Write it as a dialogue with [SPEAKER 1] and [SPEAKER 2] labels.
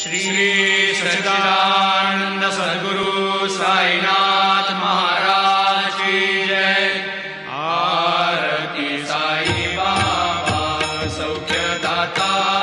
[SPEAKER 1] श्री सच्चिदानंद सद्गुरु साईनाथ महाराज की जय। आरती साई बाबा सौख्यदाता।